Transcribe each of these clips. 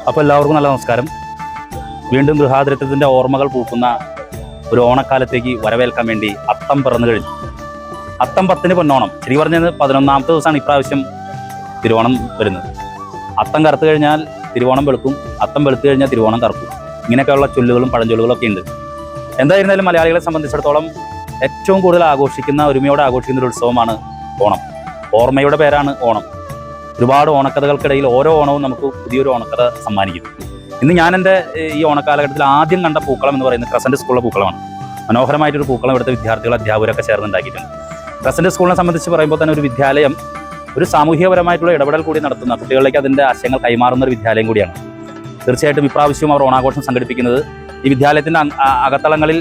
അപ്പോൾ എല്ലാവർക്കും നല്ല നമസ്കാരം. വീണ്ടും ഗൃഹാതുരത്വത്തിൻ്റെ ഓർമ്മകൾ പൂക്കുന്ന ഒരു ഓണക്കാലത്തേക്ക് വരവേൽക്കാൻ വേണ്ടി അത്തം പിറന്നു കഴിഞ്ഞു. അത്തം 10 പൊന്നോണം. ശരി പറഞ്ഞത് 11ാമത്തെ ദിവസമാണ് ഇപ്രാവശ്യം തിരുവോണം വരുന്നത്. അത്തം കറുത്തു കഴിഞ്ഞാൽ തിരുവോണം വെളുക്കും, അത്തം വെളുത്തു കഴിഞ്ഞാൽ തിരുവോണം കറുക്കും. ഇങ്ങനെയൊക്കെയുള്ള ചൊല്ലുകളും പഴഞ്ചൊല്ലുകളും ഒക്കെ ഉണ്ട്. എന്തായിരുന്നാലും മലയാളികളെ സംബന്ധിച്ചിടത്തോളം ഏറ്റവും കൂടുതൽ ഒരുമയോടെ ആഘോഷിക്കുന്ന ഒരു ഉത്സവമാണ് ഓണം. ഓർമ്മയുടെ പേരാണ് ഓണം. ഒരുപാട് ഓണക്കഥകൾക്കിടയിൽ ഓരോ ഓണവും നമുക്ക് പുതിയൊരു ഓണക്കഥ സമ്മാനിക്കും. ഇന്ന് ഞാൻ എൻ്റെ ഈ ഓണക്കാലഘട്ടത്തിൽ ആദ്യം കണ്ട പൂക്കളം എന്ന് പറയുന്നത് ക്രസൻറ്റ് സ്കൂളിലെ പൂക്കളമാണ്. മനോഹരമായിട്ടൊരു പൂക്കളം ഇവിടുത്തെ വിദ്യാർത്ഥികൾ അധ്യാപകരൊക്കെ ചേർന്നുണ്ടാക്കിയിട്ടുണ്ട്. ക്രസൻറ്റ് സ്കൂളിനെ സംബന്ധിച്ച് പറയുമ്പോൾ തന്നെ ഒരു വിദ്യാലയം ഒരു സാമൂഹികപരമായിട്ടുള്ള ഇടപെടൽ കൂടി നടത്തുന്ന, കുട്ടികളിലേക്ക് അതിൻ്റെ ആശയങ്ങൾ കൈമാറുന്ന ഒരു വിദ്യാലയം കൂടിയാണ്. തീർച്ചയായിട്ടും ഇപ്രാവശ്യവും അവർ ഓണാഘോഷം സംഘടിപ്പിക്കുന്നത് ഈ വിദ്യാലയത്തിൻ്റെ അകത്തളങ്ങളിൽ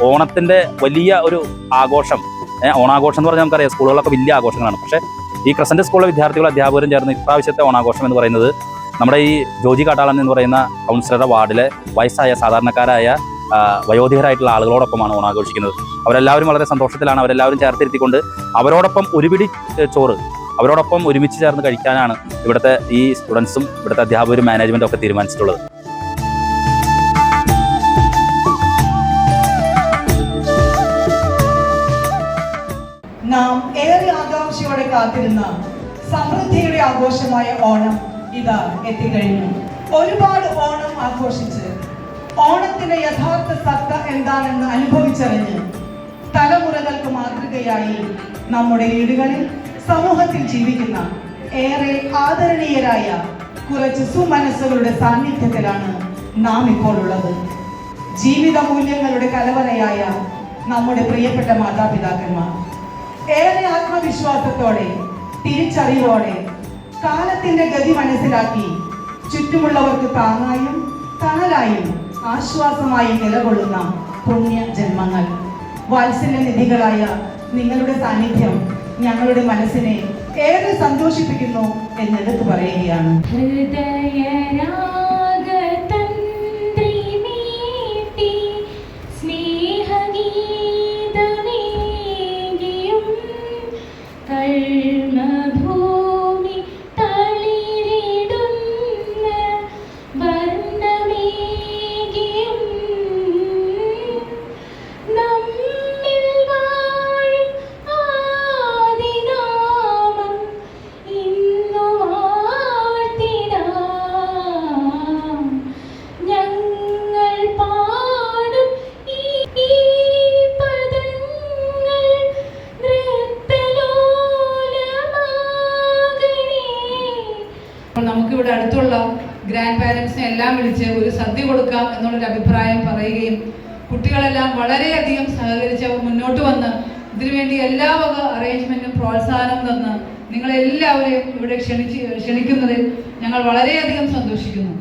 ഓണത്തിൻ്റെ വലിയ ഒരു ആഘോഷം. ഓണാഘോഷം എന്ന് പറഞ്ഞാൽ നമുക്കറിയാം സ്കൂളുകളൊക്കെ വലിയ ആഘോഷങ്ങളാണ്. പക്ഷേ ഈ ക്രസൻറ്റ് സ്കൂളിലെ വിദ്യാർത്ഥികളും അധ്യാപകരും ചേർന്ന് ഇപ്രാവശ്യത്തെ ഓണാഘോഷം എന്ന് പറയുന്നത് നമ്മുടെ ഈ ജോജി കാട്ടാളൻ എന്ന് പറയുന്ന കൗൺസിലറുടെ വാർഡിലെ വയസ്സായ സാധാരണക്കാരായ വയോധികരായിട്ടുള്ള ആളുകളോടൊപ്പമാണ് ഓണാഘോഷിക്കുന്നത്. അവരെല്ലാവരും വളരെ സന്തോഷത്തിലാണ്. അവരെല്ലാവരും ചേർത്തിരുത്തിക്കൊണ്ട് അവരോടൊപ്പം ഒരു പിടി ചോറ് അവരോടൊപ്പം ഒരുമിച്ച് ചേർന്ന് കഴിക്കാനാണ് ഇവിടുത്തെ ഈ സ്റ്റുഡൻസും ഇവിടുത്തെ അധ്യാപകരും മാനേജ്മെൻറ്റും ഒക്കെ തീരുമാനിച്ചിട്ടുള്ളത്. നാം ഏറെ ആകാംക്ഷയോടെ കാത്തിരുന്ന സമൃദ്ധിയുടെ ആഘോഷമായ ഓണം ഇതാ എത്തിക്കഴിഞ്ഞു. ഒരുപാട് ഓണം ആഘോഷിച്ച് ഓണത്തിന്റെ യഥാർത്ഥ സത്ത എന്താണെന്ന് അനുഭവിച്ചറിഞ്ഞ് തലമുറകൾക്ക് മാതൃകയായി നമ്മുടെ വീടുകളിൽ സമൂഹത്തിൽ ജീവിക്കുന്ന ഏറെ ആദരണീയരായ കുറച്ച് സുമനസ്സുകളുടെ സാന്നിധ്യത്തിലാണ് നാം ഇപ്പോൾ ഉള്ളത്. ജീവിത മൂല്യങ്ങളുടെ കലവറയായ നമ്മുടെ പ്രിയപ്പെട്ട മാതാപിതാക്കന്മാർ ഏറെ ആത്മവിശ്വാസത്തോടെ തിരിച്ചറിവോടെ കാലത്തിന്റെ ഗതി മനസ്സിലാക്കി ചുറ്റുമുള്ളവർക്ക് താങ്ങായും തണലായും ആശ്വാസമായും നിലകൊള്ളുന്ന പുണ്യ ജന്മങ്ങൾ. വാത്സല്യനിധികളായ നിങ്ങളുടെ സാന്നിധ്യം ഞങ്ങളുടെ മനസ്സിനെ ഏറെ സന്തോഷിപ്പിക്കുന്നു എന്നെടുത്ത് പറയുകയാണ്. നമുക്കിവിടെ അടുത്തുള്ള ഗ്രാൻഡ് പാരൻസിനെ എല്ലാം വിളിച്ച് ഒരു സദ്യ കൊടുക്കാം എന്നുള്ളൊരു അഭിപ്രായം പറയുകയും കുട്ടികളെല്ലാം വളരെയധികം സഹകരിച്ച് അവർ മുന്നോട്ട് വന്ന് ഇതിനുവേണ്ടി എല്ലാ വക അറേഞ്ച്മെന്റും പ്രോത്സാഹനം തന്ന് നിങ്ങളെല്ലാവരെയും ഇവിടെ ക്ഷണിക്കുന്നതിൽ ഞങ്ങൾ വളരെയധികം സന്തോഷിക്കുന്നു.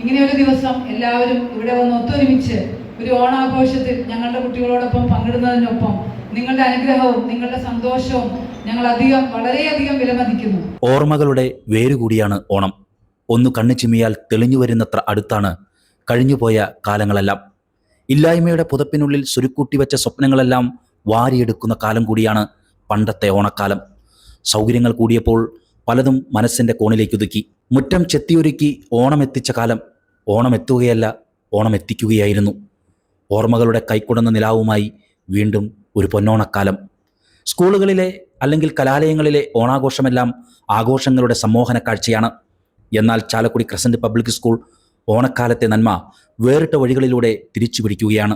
ഇങ്ങനെയൊരു ദിവസം എല്ലാവരും ഇവിടെ വന്ന് ഒത്തൊരുമിച്ച് ഒരു ഓണാഘോഷത്തിൽ ഞങ്ങളുടെ കുട്ടികളോടൊപ്പം പങ്കിടുന്നതിനൊപ്പം നിങ്ങളുടെ അനുഗ്രഹവും നിങ്ങളുടെ സന്തോഷവും ഞങ്ങൾ വളരെയധികം വിലമതിക്കുന്നു. ഓർമ്മകളുടെ വേരുകൂടിയാണ് ഓണം. ഒന്ന് കണ്ണു ചിമ്മിയാൽ തെളിഞ്ഞു വരുന്നത്ര അടുത്താണ് കഴിഞ്ഞുപോയ കാലങ്ങളെല്ലാം. ഇല്ലായ്മയുടെ പുതപ്പിനുള്ളിൽ സുരുക്കൂട്ടി വെച്ച സ്വപ്നങ്ങളെല്ലാം വാരിയെടുക്കുന്ന കാലം കൂടിയാണ് പണ്ടത്തെ ഓണക്കാലം. സൗകര്യങ്ങൾ കൂടിയപ്പോൾ പലതും മനസ്സിൻ്റെ കോണിലേക്കൊതുക്കി. മുറ്റം ചെത്തിയൊരുക്കി ഓണം എത്തിച്ച കാലം ഓണം എത്തുകയല്ല, ഓണം എത്തിക്കുകയായിരുന്നു. ഓർമ്മകളുടെ കൈക്കുടന്ന നിലാവുമായി വീണ്ടും ഒരു പൊന്നോണക്കാലം. സ്കൂളുകളിലെ അല്ലെങ്കിൽ കലാലയങ്ങളിലെ ഓണാഘോഷമെല്ലാം ആഘോഷങ്ങളുടെ സമ്മോഹന കാഴ്ചയാണ്. എന്നാൽ ചാലക്കുടി ക്രസൻറ്റ് പബ്ലിക് സ്കൂൾ ഓണക്കാലത്തെ നന്മ വേറിട്ട വഴികളിലൂടെ തിരിച്ചു പിടിക്കുകയാണ്.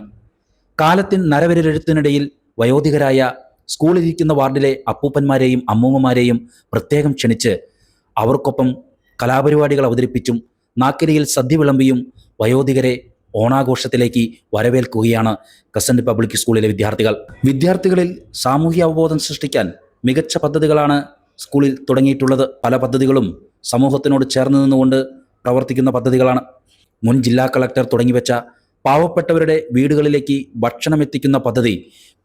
കാലത്തിൻ നരവരെഴുത്തിനിടയിൽ വയോധികരായ സ്കൂളിലിരിക്കുന്ന വാർഡിലെ അപ്പൂപ്പന്മാരെയും അമ്മൂമ്മമാരെയും പ്രത്യേകം ക്ഷണിച്ച് അവർക്കൊപ്പം കലാപരിപാടികൾ അവതരിപ്പിച്ചും നാക്കിരിയിൽ സദ്യ വിളമ്പിയും വയോധികരെ ഓണാഘോഷത്തിലേക്ക് വരവേൽക്കുകയാണ് ക്രസൻറ്റ് പബ്ലിക് സ്കൂളിലെ വിദ്യാർത്ഥികളിൽ സാമൂഹ്യ അവബോധം സൃഷ്ടിക്കാൻ മികച്ച പദ്ധതികളാണ് സ്കൂളിൽ തുടങ്ങിയിട്ടുള്ളത്. പല പദ്ധതികളും സമൂഹത്തിനോട് ചേർന്ന് നിന്നുകൊണ്ട് പ്രവർത്തിക്കുന്ന പദ്ധതികളാണ്. മുൻ ജില്ലാ കളക്ടർ തുടങ്ങിവെച്ച പാവപ്പെട്ടവരുടെ വീടുകളിലേക്ക് ഭക്ഷണം എത്തിക്കുന്ന പദ്ധതി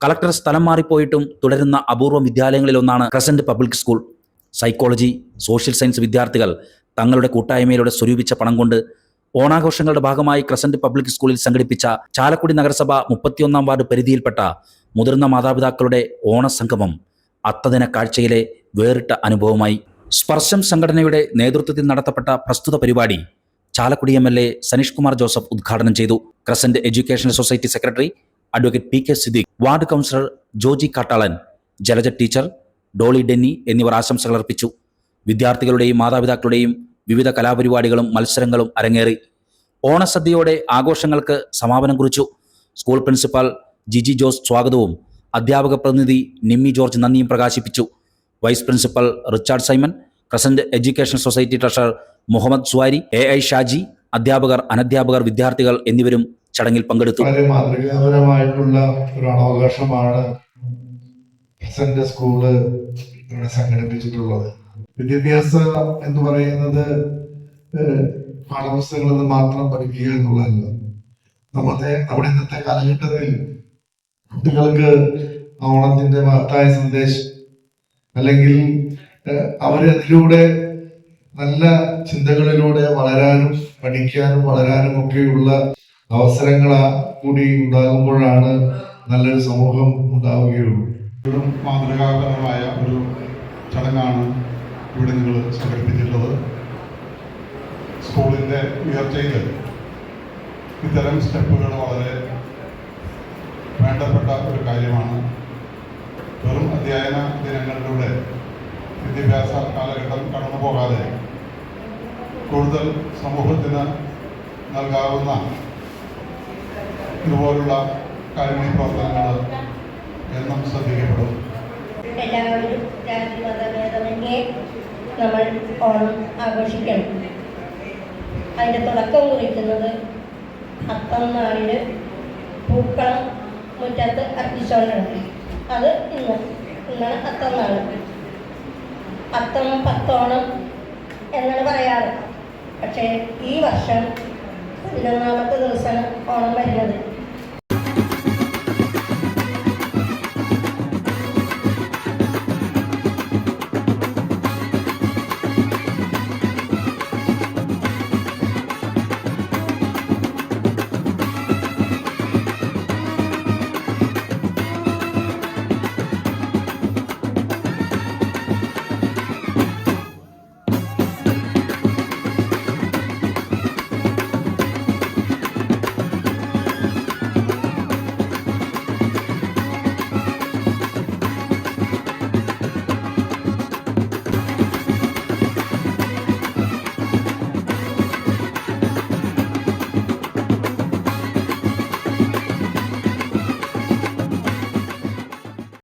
കളക്ടർ സ്ഥലം മാറിപ്പോയിട്ടും തുടരുന്ന അപൂർവം വിദ്യാലയങ്ങളിലൊന്നാണ് crescent public school. Psychology, social science വിദ്യാർത്ഥികൾ തങ്ങളുടെ കൂട്ടായ്മയിലൂടെ സ്വരൂപിച്ച പണം കൊണ്ട് ഓണാഘോഷങ്ങളുടെ ഭാഗമായി ക്രസൻറ്റ് പബ്ലിക് സ്കൂളിൽ സംഘടിപ്പിച്ച ചാലക്കുടി നഗരസഭ 31ാം വാർഡ് പരിധിയിൽപ്പെട്ട മുതിർന്ന മാതാപിതാക്കളുടെ ഓണസംഗമം അത്തദിന കാഴ്ചയിലെ വേറിട്ട അനുഭവമായി. സ്പർശം സംഘടനയുടെ നേതൃത്വത്തിൽ നടത്തപ്പെട്ട പ്രസ്തുത പരിപാടി ചാലക്കുടി MLA സനീഷ് കുമാർ ജോസഫ് ഉദ്ഘാടനം ചെയ്തു. Crescent educational society secretary advocate PK Siddique, ward councillor Joji കാട്ടാളൻ, ജലജ ടീച്ചർ, ഡോളി ഡെന്നി എന്നിവർ ആശംസകൾ അർപ്പിച്ചു. വിദ്യാർത്ഥികളുടെയും മാതാപിതാക്കളുടെയും വിവിധ കലാപരിപാടികളും മത്സരങ്ങളും അരങ്ങേറി. ഓണസദ്യയോടെ ആഘോഷങ്ങൾക്ക് സമാപനം കുറിച്ചു. സ്കൂൾ പ്രിൻസിപ്പാൾ ജിജി ജോസ് സ്വാഗതവും അധ്യാപക പ്രതിനിധി നിമ്മി ജോർജ് നന്ദിയും പ്രകാശിപ്പിച്ചു. Vice principal Richard Simon, crescent education society treasurer Muhammad Suvari, AI Shaji, അധ്യാപകർ, അനധ്യാപകർ, വിദ്യാർത്ഥികൾ എന്നിവരും ചടങ്ങിൽ പങ്കെടുത്തു. വളരെ മാതൃകാപരമായിട്ടുള്ള ഒരു ഓണാഘോഷമാണ് ക്രസന്റ് സ്കൂള് ഇവിടെ സംഘടിപ്പിച്ചിട്ടുള്ളത്. വിദ്യാഭ്യാസം എന്ന് പറയുന്നത് പാഠപുസ്തകങ്ങളിൽ നിന്ന് മാത്രം പഠിക്കുക എന്നുള്ളതല്ല. നമ്മുടെ ഇന്നത്തെ കാലഘട്ടത്തിൽ കുട്ടികൾക്ക് ഓണത്തിന്റെ മഹത്തായ സന്ദേശം, അല്ലെങ്കിൽ അവരതിലൂടെ നല്ല ചിന്തകളിലൂടെ വളരാനും പഠിക്കാനും വളരാനും ഒക്കെയുള്ള അവസരങ്ങൾ കൂടി ഉണ്ടാകുമ്പോഴാണ് നല്ലൊരു സമൂഹം ഉണ്ടാവുകയുള്ളൂ. ഒരു മാതൃകാപരമായ ഒരു ചടങ്ങാണ് ഇവിടെ നിങ്ങൾ സംഘടിപ്പിച്ചിട്ടുള്ളത്. സ്കൂളിൻ്റെ ഉയർച്ചയിൽ ഇത്തരം സ്റ്റെപ്പുകൾ വളരെ വേണ്ടപ്പെട്ട ഒരു കാര്യമാണ്. വെറും അധ്യയന ദിനങ്ങളിലൂടെ വിദ്യാഭ്യാസ കാലഘട്ടം കടന്നു പോകാതെ കൂടുതൽ സമൂഹത്തിന് നൽകാവുന്ന ഇതുപോലുള്ള കാരുണ്യ പ്രവർത്തനങ്ങൾ എന്നും ശ്രദ്ധിക്കപ്പെടും. എല്ലാവരും ജാതി മതഭേദമന്യേ നമ്മൾ ഓണം ആഘോഷിക്കണം. അതിൻ്റെ തുടക്കം കുറിക്കുന്നത് അത്തം നാളിൽ പൂക്കളം മുറ്റത്ത് അർപ്പിച്ചുകൊണ്ടാണ്. അത് ഇന്നാണ് അത്തം നാൾ. അത്തം പത്തോണം എന്നാണ് പറയാറ്. പക്ഷേ ഈ വർഷം 11ാമത്തെ ദിവസമാണ് ഓണം വരുന്നത്.